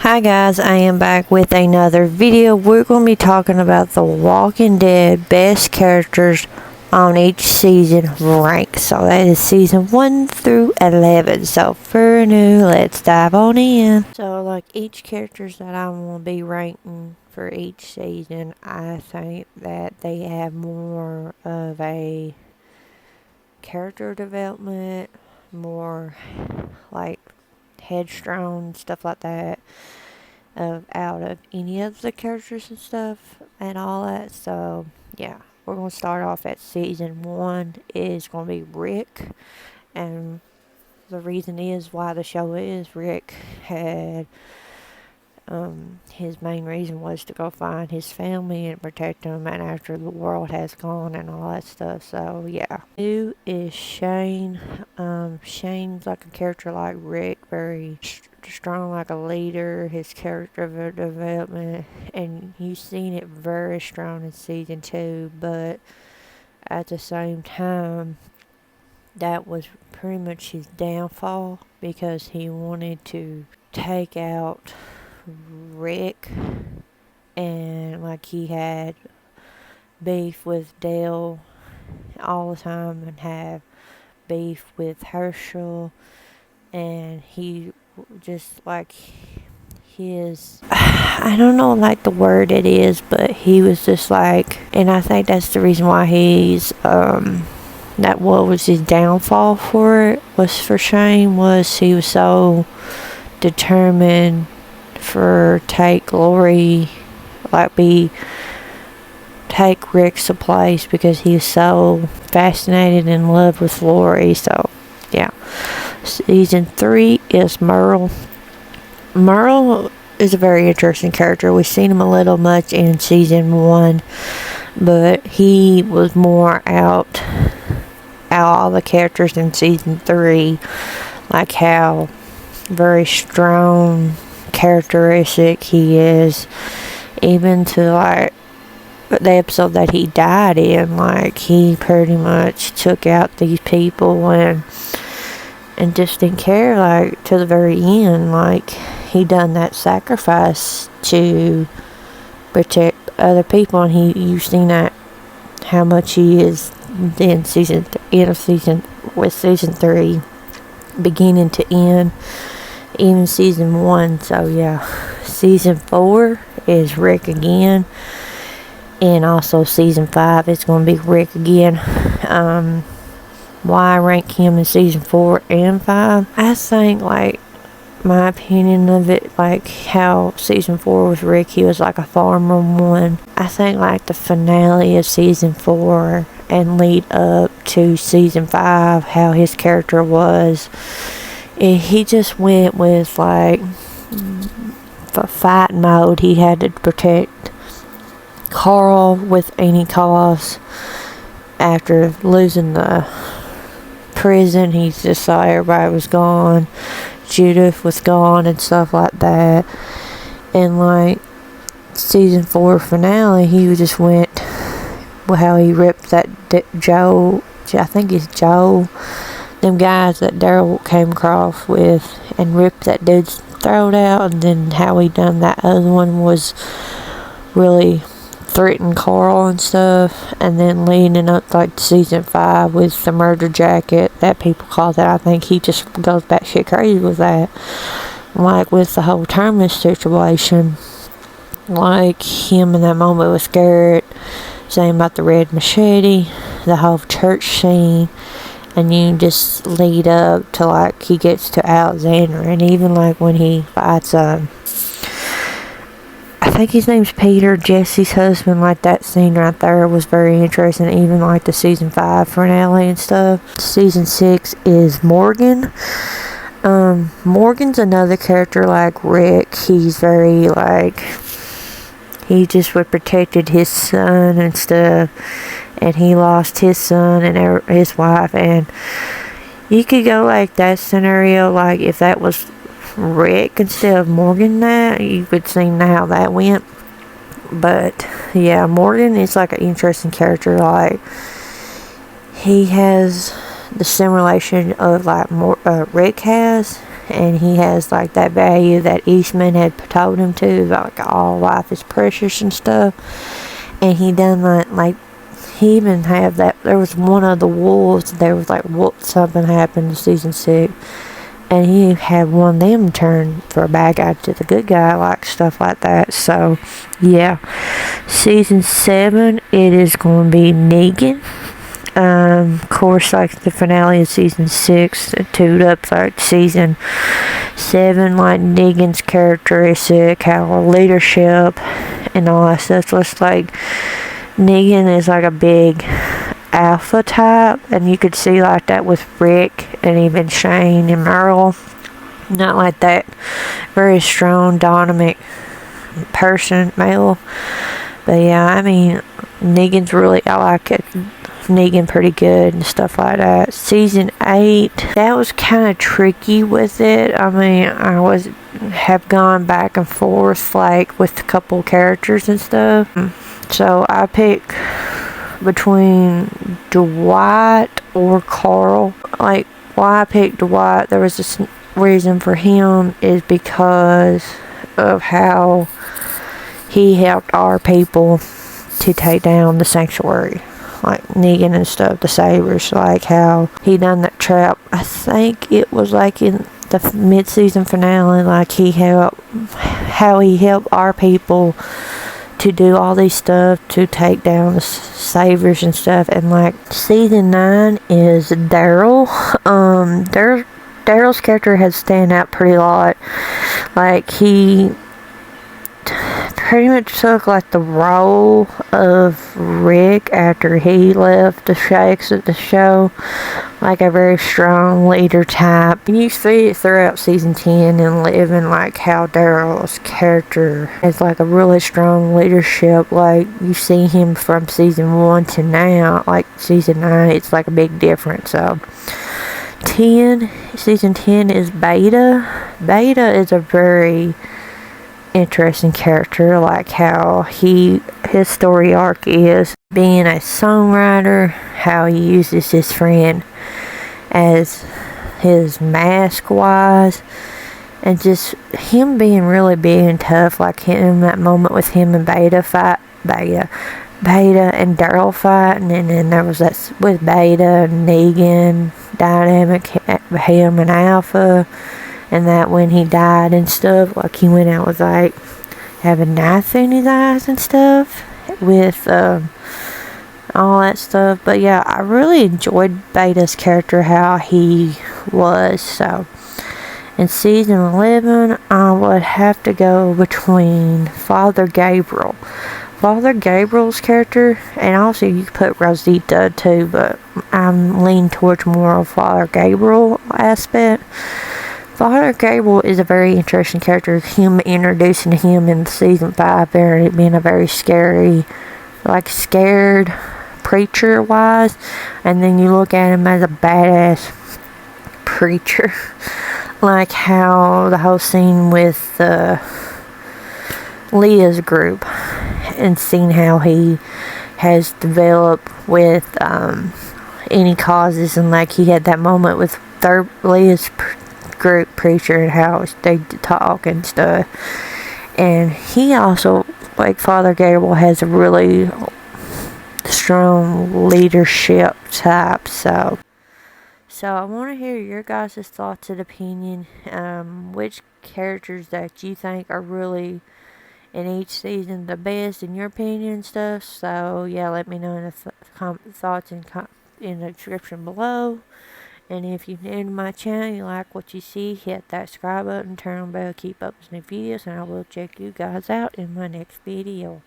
Hi guys, I am back with another video. We're going to be talking about the Walking Dead best characters on each season rank. So that is season 1 through 11. So for new, let's dive on in. So like each characters that I want to be ranking for each season, I think that they have more of a character development, more like headstrong, stuff like that. Out of any of the characters and stuff and all that. So yeah, we're gonna start off at season 1 is gonna be Rick, and the reason is why the show is Rick had his main reason was to go find his family and protect them, and after the world has gone and all that stuff. So yeah. 2 is Shane. Shane's like a character like Rick, very strong, like a leader. His character development, and you've seen it very strong in season 2, but at the same time that was pretty much his downfall because he wanted to take out Rick, and like he had beef with Dale all the time and have beef with Herschel, and he just like his I don't know like the word it is, but he was just like, and I think that's the reason why he's that what was his downfall for it was for Shane, was he was so determined for take Lori, like take Rick's place because he's so fascinated and in love with Lori. So yeah. Season 3 is Merle. Merle is a very interesting character. We've seen him a little much in season 1, but he was more out all the characters in season 3, like how very strong characteristic he is, even to like the episode that he died in. Like he pretty much took out these people and just didn't care, like to the very end. Like he done that sacrifice to protect other people, and you've seen that how much he is in season 3, beginning to end, even season 1. So yeah. Season 4 is Rick again, and also season 5 is going to be Rick again. Why I rank him in season 4 and 5, I think like my opinion of it, like how season 4 was Rick, he was like a farmer one. I think like the finale of season 4 and lead up to season 5, how his character was, and he just went with like fight mode. He had to protect Carl with any cost. After losing the prison, he just saw everybody was gone, Judith was gone and stuff like that. And like season 4 finale, he just went with how he ripped that Joe, I think it's Joe, them guys that Daryl came across with, and ripped that dude's throat out. And then how he done that other one was really threatened Carl and stuff. And then leading up like season 5 with the murder jacket that people call that, I think he just goes batshit crazy with that. Like with the whole Terminus situation, like him in that moment was scared, saying about the red machete, the whole church scene, and you just lead up to like he gets to Alexander, and even like when he fights I think his name's Peter, Jesse's husband, like that scene right there was very interesting, even like the season 5 finale and stuff. Season 6 is Morgan. Morgan's another character like Rick. He's very like, he just would protected his son and stuff, and he lost his son and his wife, and you could go like that scenario, like if that was Rick instead of Morgan, that you could see how that went. But yeah, Morgan is like an interesting character. Like he has the same relation of like Rick has. and he has like that value that Eastman had told him to, like all life is precious and stuff. And he done that, like he even had that. There was one of the wolves. There was like something happened in season 6, and he had one of them turn for a bad guy to the good guy, like stuff like that. So yeah, season 7, it is going to be Negan. Of course, like the finale of season 6, tuned up like season 7, like Negan's characteristic, how leadership and all that stuff. So it's like Negan is like a big alpha type, and you could see like that with Rick and even Shane and Merle. Not like that very strong, dynamic person, male. But yeah, I mean, Negan's really, I like it. Negan pretty good and stuff like that. Season 8, that was kind of tricky with it. I mean, have gone back and forth like with a couple characters and stuff. So I pick between Dwight or Carl. Like, why I picked Dwight, there was this reason for him, is because of how he helped our people to take down the sanctuary, like Negan and stuff, the Sabers, like how he done that trap. I think it was like in the mid-season finale, like how he helped our people to do all these stuff to take down the Sabers and stuff. And like season 9 is Daryl. Daryl's character has stand out pretty lot. Like he pretty much took like the role of Rick after he left the Shakes at the show, like a very strong leader type. You see it throughout season 10 and 11, like how Daryl's character has like a really strong leadership. Like you see him from season 1 to now, like season 9, it's like a big difference. So season 10 is Beta. Beta is a very interesting character, like how his story arc is being a songwriter, how he uses his friend as his mask wise, and just him being really big and tough, like him, that moment with him and Beta and Daryl fighting, and then there was that with Beta and Negan dynamic, him and Alpha. And that when he died and stuff, like he went out with like having a knife in his eyes and stuff with all that stuff. But yeah, I really enjoyed Beta's character, how he was. So in season 11, I would have to go between Father Gabriel. Father Gabriel's character, and also you could put Rosita too, but I'm leaning towards more of Father Gabriel aspect. Father Gabriel is a very interesting character. Him introducing him in season 5, being a very scary, like scared preacher wise, and then you look at him as a badass preacher, like how the whole scene with Leah's group, and seeing how he has developed with any causes, and like he had that moment with Leah's group preacher and how they talk and stuff. And he also, like Father Gabriel, has a really strong leadership type. So I want to hear your guys' thoughts and opinion. Which characters that you think are really in each season the best in your opinion and stuff. So yeah, let me know in the thoughts in the description below. And if you're new to my channel, you like what you see, hit that subscribe button, turn on the bell, keep up with new videos, and I will check you guys out in my next video.